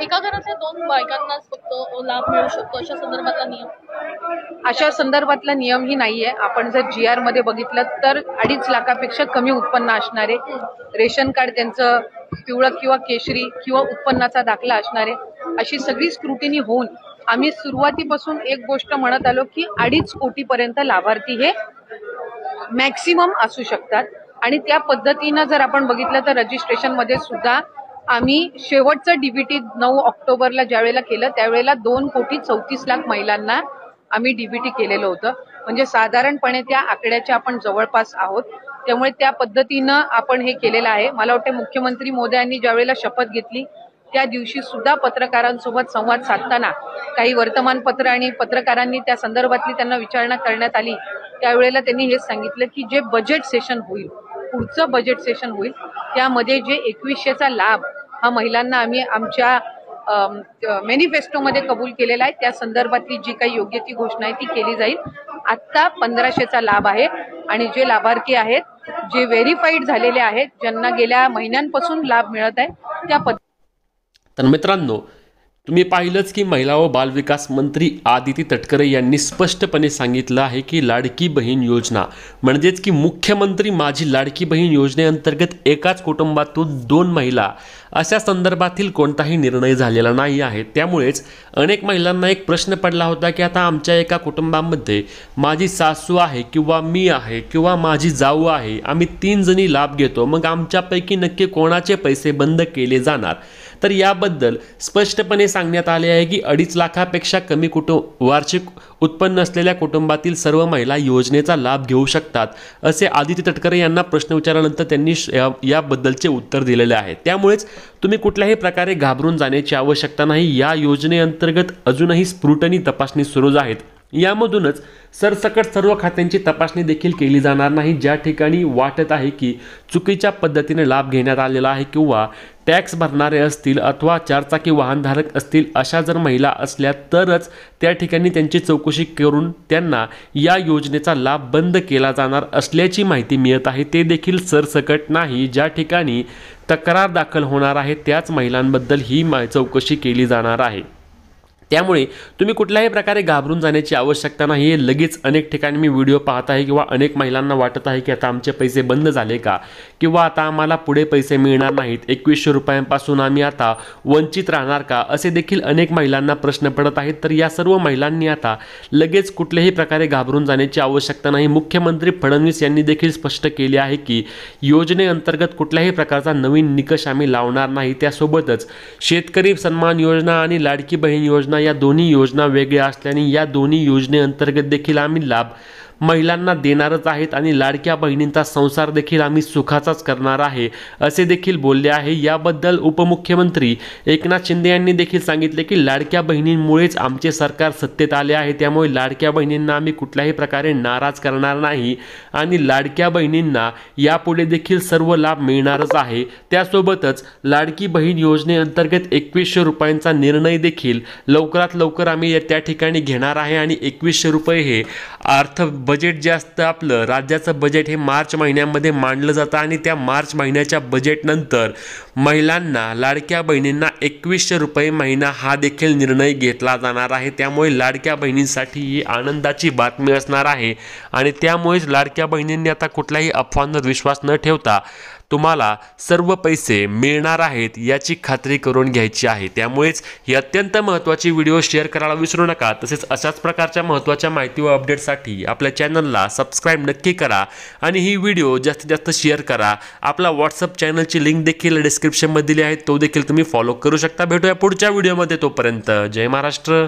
एका घरातल्या 2 बायकांनाच फक्त लाभ मिळू शकतो अशा संदर्भातला नियमही नाहीये। आपण जर GR मध्ये बघितलं तर 2.5 लाखापेक्षा कमी उत्पन्न असणारे, रेशन कार्ड त्यांचं पिवळं किंवा केशरी किंवा उत्पन्नाचा दाखला असणारे, अशी सगळी स्क्रुटिनी होऊन आम्ही सुरुवातीपासून एक गोष्ट म्हणत आलो की 2.5 कोटीपर्यंत लाभार्थी हे मॅक्सिमम असू शकतात। आणि त्या पद्धतीनं जर आपण बघितलं तर रजिस्ट्रेशन मध्ये सुद्धा आम्ही शेवटचं DBT 9 ऑक्टोबरला ज्यावेळेला केलं त्यावेळेला 2,34,00,000 महिलांना आम्ही DBT केलेलं होतं। म्हणजे साधारणपणे त्या आकड्याच्या आपण जवळपास आहोत। त्यामुळे त्या पद्धतीनं आपण हे केलेलं आहे। मला वाटतं मुख्यमंत्री महोदयांनी ज्यावेळेला शपथ घेतली त्या दिवशी सुद्धा पत्रकारांसोबत संवाद साधताना काही वर्तमानपत्र आणि पत्रकारांनी त्या संदर्भातली त्यांना विचारणा करण्यात आली त्यावेळेला त्यांनी हे सांगितलं की जे बजेट सेशन होईल, पुढचं बजेट सेशन होईल त्यामध्ये जे 2100चा लाभ हा महिलांना आम्ही आमच्या मॅनिफेस्टोमध्ये कबूल केलेला आहे त्या संदर्भातली जी काही योग्य ती घोषणा आहे ती केली जाईल। आता 1500चा लाभ आहे आणि जे लाभार्थी आहेत जे व्हेरीफाईड झालेले आहेत ज्यांना गेल्या महिन्यांपासून लाभ मिळत आहे त्या तर मित्रांनो, तुम्ही पाहिलंच की महिला व बालविकास मंत्री आदिती तटकरे यांनी स्पष्टपणे सांगितलं आहे की लाडकी बहीण योजना म्हणजेच की मुख्यमंत्री माझी लाडकी बहीण योजनेअंतर्गत एकाच कुटुंबातून 2 महिला अशा संदर्भातील कोणताही निर्णय झालेला नाही आहे। त्यामुळेच अनेक महिलांना एक प्रश्न पडला होता की आता आमच्या एका कुटुंबामध्ये माझी सासू आहे किंवा मी आहे किंवा माझी जाऊ आहे, आम्ही 3 जणी लाभ घेतो, मग आमच्यापैकी नक्की कोणाचे पैसे बंद केले जाणार। तर याबद्दल स्पष्टपणे सांगण्यात आले आहे की 2.5 लाखापेक्षा कमी वार्षिक उत्पन्न असलेल्या कुटुंबातील सर्व महिला योजनेचा लाभ घेऊ शकतात असे आदिती तटकरे यांना प्रश्न विचारल्यानंतर त्यांनी याबद्दलचे उत्तर दिलेले आहे। त्यामुळेच तुम्ही कुठल्याही प्रकारे घाबरून जाण्याची आवश्यकता नाही। या योजनेअंतर्गत अजूनही स्क्रुटनी तपासणी सुरू आहेत। यामधूनच सरसकट सर्व खात्यांची तपासणी देखील केली जाणार नाही। ज्या ठिकाणी वाटत आहे की चुकीच्या पद्धतीने लाभ घेण्यात आलेला आहे किंवा टॅक्स भरणारे असतील अथवा 4 चाकी वाहनधारक असतील अशा जर महिला असल्या तरच त्या ठिकाणी त्यांची चौकशी करून त्यांना या योजनेचा लाभ बंद केला जाणार असल्याची माहिती मिळत आहे। ते देखील सरसकट नाही। ज्या ठिकाणी तक्रार दाखल होणार आहे त्याच महिलांबद्दल ही चौकशी केली जाणार आहे। त्यामुळे तुम्ही कुठल्याही प्रकारे घाबरून जाण्याची आवश्यकता नाही। लगेच अनेक ठिकाणी मी व्हिडिओ पाहत आहे किंवा अनेक महिलांना वाटत आहे की आता आमचे पैसे बंद झाले का किंवा आता आम्हाला पुढे पैसे मिळणार नाहीत, 2100 रुपयांपासून आम्ही आता वंचित राहणार का, असे देखील अनेक महिलांना प्रश्न पडत आहेत। तर या सर्व महिलांनी आता लगेच कुठल्याही प्रकारे घाबरून जाण्याची आवश्यकता नाही। मुख्यमंत्री फडणवीस यांनी देखील स्पष्ट केले आहे की योजनेअंतर्गत कुठल्याही प्रकारचा नवीन निकष आम्ही लावणार नाही। त्यासोबतच शेतकरी सन्मान योजना आणि लाडकी बहीण योजना या दोन्ही योजना वेगळ्या असल्याने या दोन्ही योजनेअंतर्गत देखील आम्ही लाभ महिलांना देणारच आहेत आणि लाडक्या बहिणींचा संसार देखील आम्ही सुखाचाच करणार आहे असे देखील बोलले आहे। याबद्दल उपमुख्यमंत्री एकनाथ शिंदे यांनी देखील सांगितले की लाडक्या बहिणींमुळेच आमचे सरकार सत्तेत आले आहे, त्यामुळे लाडक्या बहिणींना आम्ही कुठल्याही प्रकारे नाराज करणार नाही आणि लाडक्या बहिणींना यापुढे देखील सर्व लाभ मिळणारच आहे। त्यासोबतच लाडकी बहीण योजनेअंतर्गत 2100 रुपयांचा निर्णय देखील लवकरात लवकर आम्ही त्या ठिकाणी घेणार आहे आणि 2100 रुपये हे अर्थ बजेट जे असतं आपलं राज्याचं बजेट हे मार्च महिन्यामध्ये मांडलं जातं आणि त्या मार्च महिन्याच्या बजेटनंतर महिलांना लाडक्या बहिणींना 2100 रुपये महिना हा देखील निर्णय घेतला जाणार आहे। त्यामुळे लाडक्या बहिणींसाठी ही आनंदाची बातमी असणार आहे आणि त्यामुळेच लाडक्या बहिणींनी आता कुठल्याही अफवांवर विश्वास न ठेवता तुम्हाला सर्व पैसे मिळणार आहेत याची खात्री करून घ्यायची आहे। त्यामुळेच ही अत्यंत महत्त्वाची व्हिडिओ शेअर करायला विसरू नका। तसेच अशाच प्रकारच्या महत्त्वाच्या माहिती व अपडेटसाठी आपल्या चॅनलला सबस्क्राईब नक्की करा आणि ही व्हिडिओ जास्तीत जास्त शेअर करा। आपला व्हॉट्सअप चॅनलची लिंक देखील डिस्क्रिप्शनमध्ये दिली आहे, तो देखील तुम्ही फॉलो करू शकता। भेटूया पुढच्या व्हिडिओमध्ये, तोपर्यंत जय महाराष्ट्र।